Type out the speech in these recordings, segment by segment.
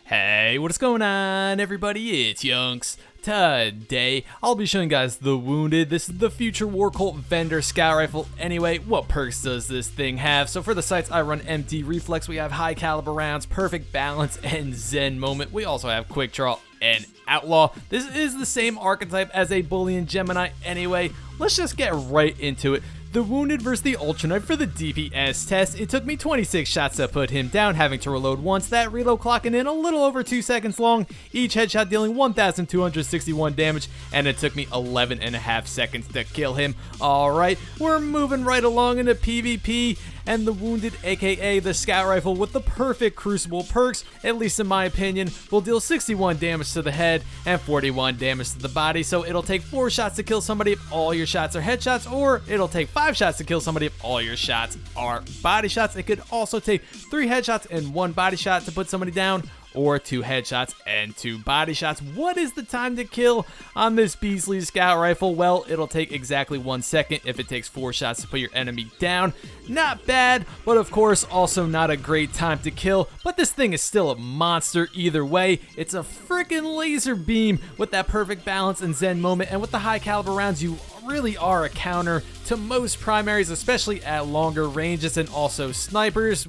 Hey, what is going on, everybody? It's YunKs. Today, I'll be showing you guys the Wounded. This is the Future War Cult Vendor Scout Rifle. Anyway, what perks does this thing have? So for the sights, I run empty reflex. We have high caliber rounds, perfect balance, and Zen moment. We also have quick draw and outlaw. This is the same archetype as a Bully and Gemini. Anyway, let's just get right into it. The Wounded versus the Ultra Knight for the DPS test. It took me 26 shots to put him down, having to reload once. That reload clocking in a little over 2 seconds long, each headshot dealing 1,261 damage, and it took me 11.5 seconds to kill him. Alright, we're moving right along into PvP, and the Wounded, aka the Scout Rifle with the perfect crucible perks, at least in my opinion, will deal 61 damage to the head and 41 damage to the body. So it'll take 4 shots to kill somebody if all your shots are headshots, or it'll take 5 shots to kill somebody if all your shots are body shots. It could also take 3 headshots and 1 body shot to put somebody down, or 2 headshots and 2 body shots. What is the time to kill on this Beastly Scout Rifle? Well, it'll take exactly 1 second if it takes 4 shots to put your enemy down. Not bad, but of course also not a great time to kill, but this thing is still a monster either way. It's a freaking laser beam with that perfect balance and Zen moment, and with the high caliber rounds, you really are a counter to most primaries, especially at longer ranges, and also snipers.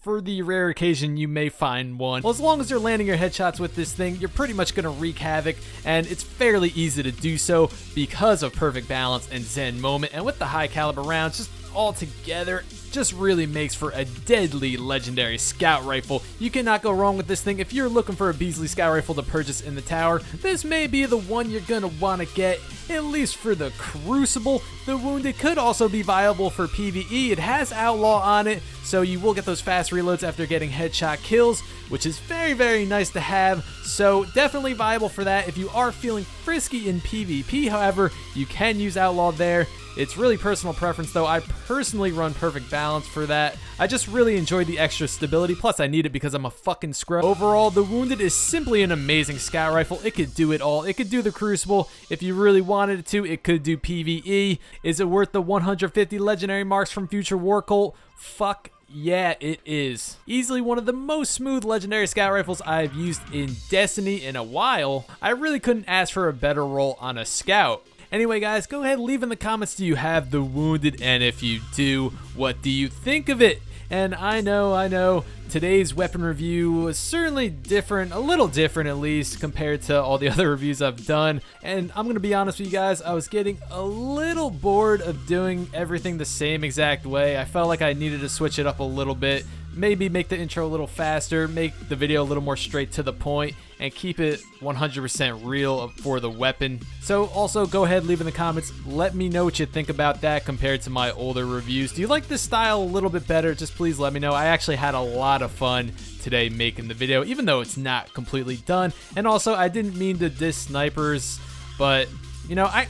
For the rare occasion you may find one. Well, as long as you're landing your headshots with this thing, you're pretty much going to wreak havoc, and it's fairly easy to do so because of perfect balance and Zen moment, and with the high caliber rounds, just all together, just really makes for a deadly legendary scout rifle. You cannot go wrong with this thing. If you're looking for a Beastly Scout Rifle to purchase in the tower, this may be the one you're gonna want to get, at least for the crucible. The Wounded could also be viable for PvE. It has outlaw on it, so you will get those fast reloads after getting headshot kills, which is very nice to have. So definitely viable for that if you are feeling frisky in PvP. However, you can use outlaw there. It's really personal preference though. I personally run perfect balance for that. I just really enjoy the extra stability, plus I need it because I'm a fucking scrub. Overall, the Wounded is simply an amazing scout rifle. It could do it all. It could do the crucible. If you really wanted it to, it could do PvE. Is it worth the 150 legendary marks from Future War Cult? Fuck yeah, it is. Easily one of the most smooth legendary scout rifles I've used in Destiny in a while. I really couldn't ask for a better roll on a scout. Anyway, guys, go ahead and leave in the comments, do you have the Wounded? And if you do, what do you think of it? And I know, today's weapon review was certainly different, a little different at least, compared to all the other reviews I've done. And I'm going to be honest with you guys, I was getting a little bored of doing everything the same exact way. I felt like I needed to switch it up a little bit. Maybe make the intro a little faster, make the video a little more straight to the point, and keep it 100% real for the weapon. So also go ahead, leave in the comments, let me know what you think about that compared to my older reviews. Do you like this style a little bit better? Just please let me know. I actually had a lot of fun today making the video, even though it's not completely done. And also, I didn't mean to diss snipers, but you know, I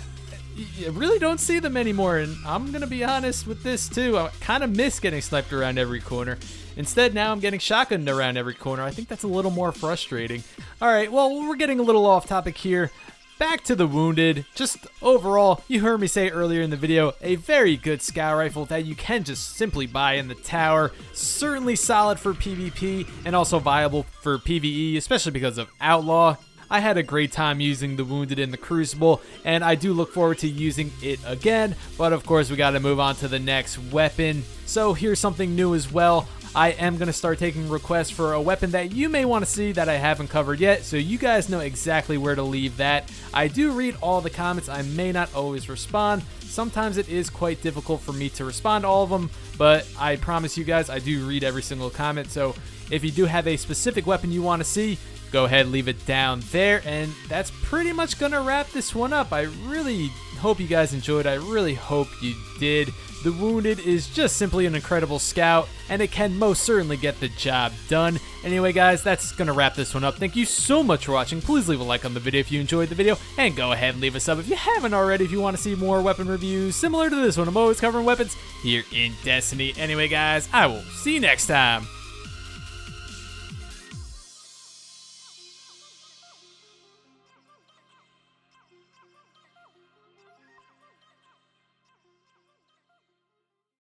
really don't see them anymore, and I'm gonna be honest with this too. I kind of miss getting sniped around every corner. Instead, now I'm getting shotgunned around every corner. I think that's a little more frustrating. Alright, well, we're getting a little off topic here. Back to the Wounded. Just overall, you heard me say earlier in the video, a very good scout rifle that you can just simply buy in the tower. Certainly solid for PvP, and also viable for PvE, especially because of outlaw. I had a great time using the Wounded in the Crucible, and I do look forward to using it again, but of course we gotta move on to the next weapon. So here's something new as well. I am going to start taking requests for a weapon that you may want to see that I haven't covered yet, so you guys know exactly where to leave that. I do read all the comments. I may not always respond. Sometimes it is quite difficult for me to respond to all of them, but I promise you guys I do read every single comment. So if you do have a specific weapon you want to see, go ahead, leave it down there. And that's pretty much going to wrap this one up. I really hope you guys enjoyed. I really hope you did. The Wounded is just simply an incredible scout, and it can most certainly get the job done. Anyway, guys, that's going to wrap this one up. Thank you so much for watching. Please leave a like on the video if you enjoyed the video, and go ahead and leave a sub if you haven't already if you want to see more weapon reviews similar to this one. I'm always covering weapons here in Destiny. Anyway, guys, I will see you next time.